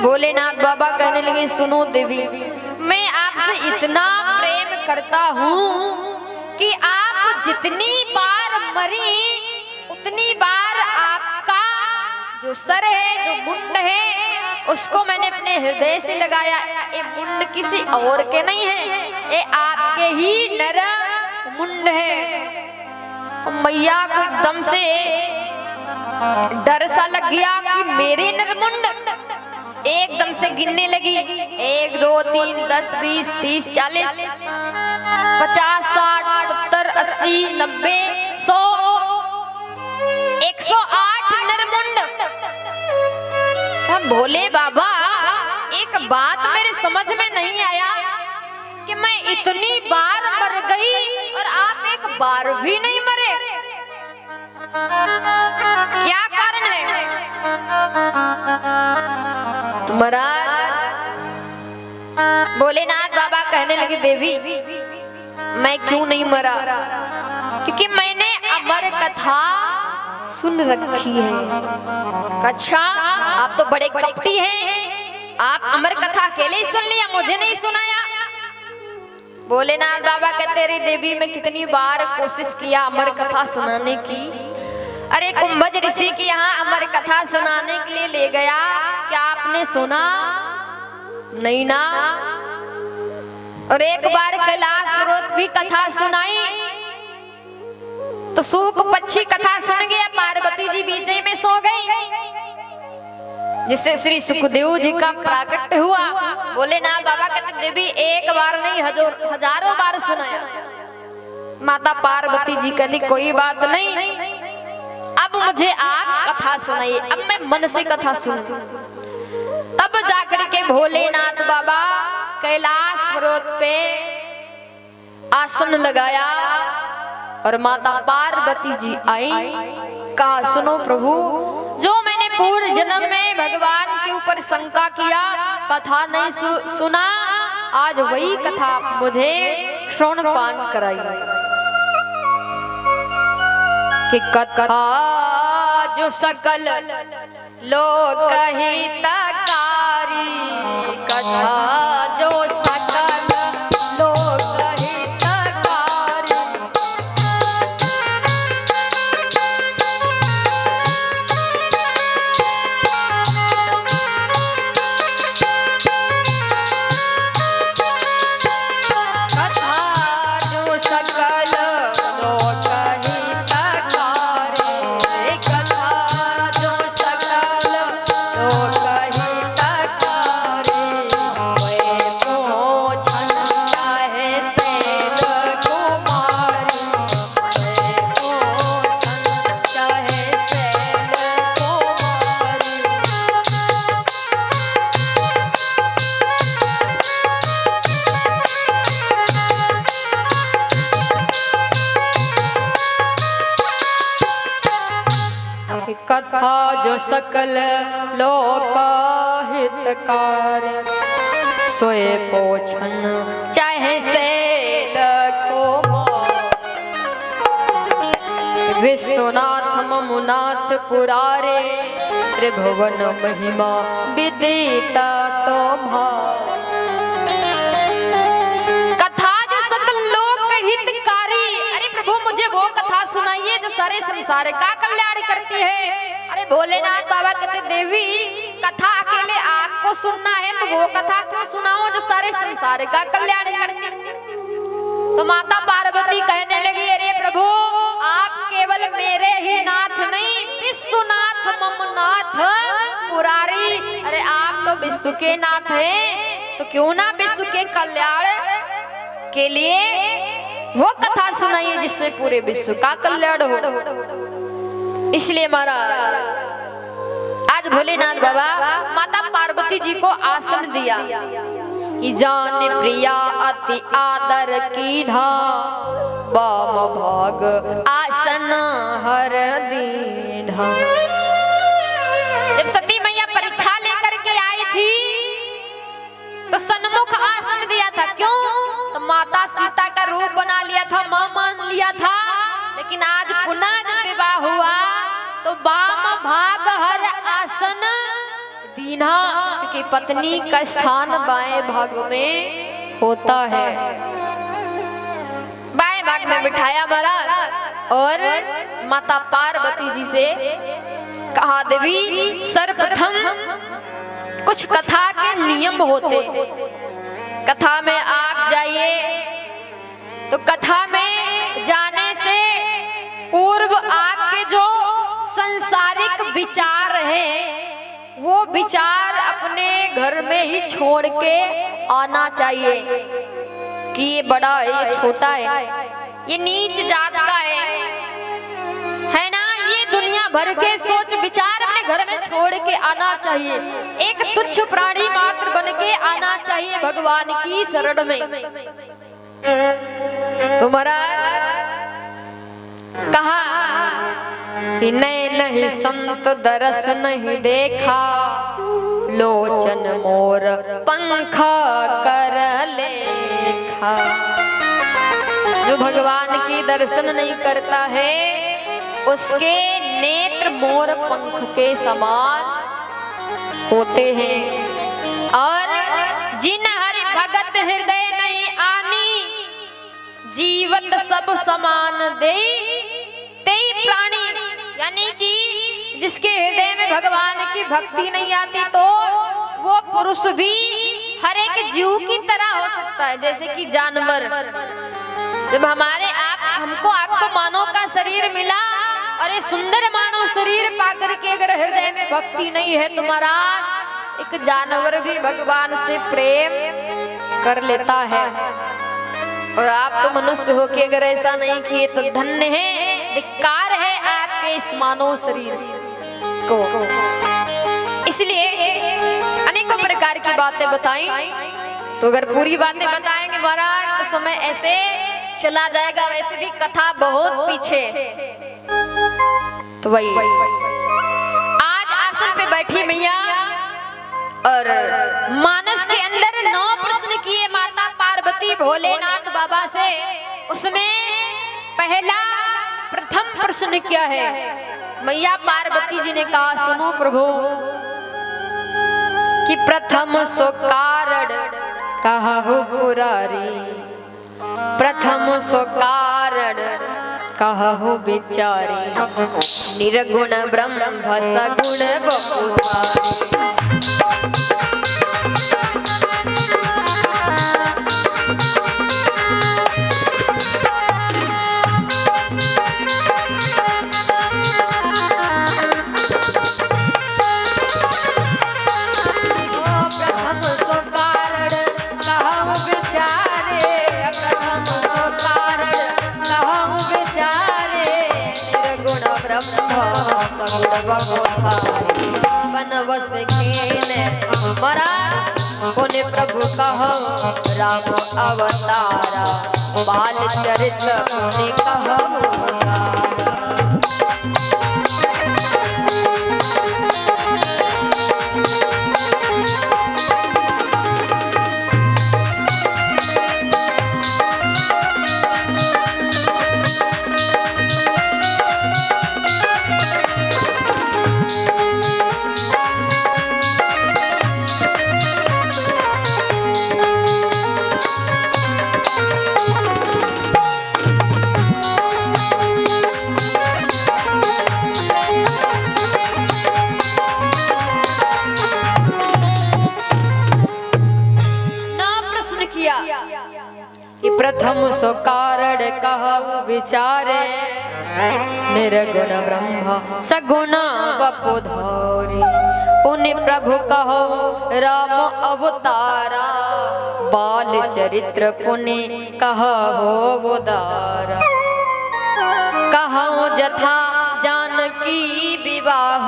भोलेनाथ बाबा कहने लगे, सुनो देवी, मैं आपसे इतना प्रेम करता हूँ कि आप जितनी बार मरी उतनी बार आपका जो सर है, जो मुंड है, उसको मैंने अपने हृदय से लगाया। ये मुंड किसी और के नहीं है, ये आपके ही नर मुंड है। मैया को एकदम से डर सा लग गया कि मेरे नरमुंड। एकदम से गिनने लगी, 1 2 3 10 20 30 40 50 60 70 80 90 100 108 नरमुंड। भोले बाबा, एक बात मेरे समझ में नहीं आया कि मैं इतनी बार मर गई और आप एक बार भी नहीं मरे, क्या कारण है? तो महाराज भोलेनाथ बाबा कहने लगे, देवी मैं क्यों नहीं मरा? क्योंकि मैंने अमर कथा सुन रखी है। अच्छा, आप तो बड़े कपटी हैं, आप अमर कथा अकेले ही सुन लिया, मुझे नहीं सुनाया। भोलेनाथ बाबा कहते, अरे देवी मैं कितनी बार कोशिश किया अमर कथा सुनाने की। अरे कुंभज ऋषि के यहाँ अमर कथा सुनाने के लिए ले गया, क्या आपने सुना? नहीं ना। और एक बार कैलाश पर्वत भी कथा सुनाई तो सूक पक्षी कथा सुन गया, पार्वती जी बीच में सो गई, जिससे श्री सुखदेव जी का प्राकट्य हुआ। भोलेनाथ बाबा कहते, देवी एक बार नहीं हजारों बार सुनाया। माता पार्वती जी कहती, कोई बात नहीं, अब मुझे आप कथा सुनाइए, अब मैं मन से कथा सुनूं। तब जाकर के भोलेनाथ बाबा कैलाश पर्वत पे आसन लगाया और माता पार्वती जी आई। कहा, सुनो प्रभु, जो मैंने पूर्व जन्म में भगवान के ऊपर शंका किया, कथा नहीं सुना, आज वही कथा मुझे श्रवण पान कराई कि कथा जो सकल लोक हितकारी, कथा जो सकल लोक हितकारी, कथा जो सकल लोक हितकारी, कथा जो सकल लोक हितकारी, सोए पोछन चाहे सैल कुमारी, सोए पोछन चाहे सैल कुमारी। कथा जो सकल लोक हितकारी, सोए पोछन चाहे सैल कुमारी, विश्वनाथ ममुनाथ पुरारे, त्रिभुवन महिमा विदिता तुम्हारी। कथा जो सकल लोक हितकारी, अरे प्रभु मुझे वो कथा सुनाइए जो सारे संसार का कल्याण करती है। अरे भोलेनाथ बाबा कहते, देवी कथा अकेले आपको सुनना है तो वो कथा क्यों सुनाओ जो सारे संसार का कल्याण करती। तो माता पार्वती कहने लगी, अरे प्रभु आप केवल मेरे ही नाथ नहीं, विश्वनाथ ममनाथ पुरारी, अरे आप तो विश्व के नाथ हैं, तो क्यों ना विश्व के कल्याण के लिए वो कथा सुनाइए जिससे पूरे विश्व का कल्याण हो। इसलिए महाराज आज भोलेनाथ बाबा माता पार्वती जी को आसन दिया कि जान प्रिया अति आदर की ढा, वाम भाग आसन हर दीढ़ा। जब सती मैया परीक्षा लेकर के आई थी तो सन्मुख आसन दिया था। क्यों? तो माता सीता का रूप बना लिया था, मां मान लिया था। लेकिन आज पुनः जब विवाह हुआ तो वाम भाग हर आसन दीना, क्योंकि की पत्नी का स्थान बाएं भाग में होता है। बाएं भाग में बिठाया महाराज और माता पार्वती जी से कहा, देवी सर्वप्रथम कुछ कथा के नियम होते, कथा में आप जाइए तो कथा में जाने से पूर्व आपके जो संसारिक विचार हैं वो विचार अपने घर में ही छोड़ के आना चाहिए कि ये बड़ा है, ये छोटा है, ये नीच जात का है ना। ये दुनिया भर के सोच विचार अपने घर में छोड़ के आना चाहिए, एक तुच्छ प्राणी मात्र बन के आना चाहिए भगवान की शरण में। तुम्हारा कहा कि नहीं संत दरस नहीं देखा, लोचन मोर पंख कर लेखा। जो भगवान की दर्शन नहीं करता है उसके नेत्र मोर पंख के समान होते हैं। और जिन हरि भगत हृदय नहीं आनी, जीवत सब समान दे तेई प्राणी। यानी कि जिसके हृदय में भगवान की भक्ति नहीं आती तो वो पुरुष भी हर एक जीव की तरह हो सकता है, जैसे कि जानवर। जब हमारे हमको आपको मानव का शरीर मिला और ये सुंदर मानव शरीर पाकर के अगर हृदय में भक्ति नहीं है तुम्हारा, एक जानवर भी भगवान से प्रेम कर लेता है। और आप तो मनुष्य हो के अगर ऐसा नहीं किए तो धन्य है, धिक्कार है आपके इस मानव शरीर को। इसलिए अनेकों प्रकार की बातें बताई, तो अगर पूरी बातें बताएंगे महाराज तो समय ऐसे चला जाएगा। वैसे भी कथा बहुत पीछे, तो वही आज आसन पे बैठी मैया और मानस के अंदर 9 प्रश्न किए माता पार्वती भोलेनाथ बाबा से। उसमें पहला प्रथम प्रश्न क्या है? मैया पार्वती जी ने कहा, सुनो प्रभु कि प्रथम सो कारण कहु पुरारी, प्रथम सो कारण कहु विचारी, निर्गुण ब्रह्म सगुण बपुधारी। बनवस केने मरा पुण्य प्रभु कहो राम अवतारा, बाल चरित्र पुण्य कहो। प्रथम सो कारण कहु विचारे, निर्गुण ब्रह्म सगुण बपुधारी, पुण्य प्रभु कहो राम अवतारा, बाल चरित्र पुण्य कहो उदारा। कहो जथा जानकी विवाह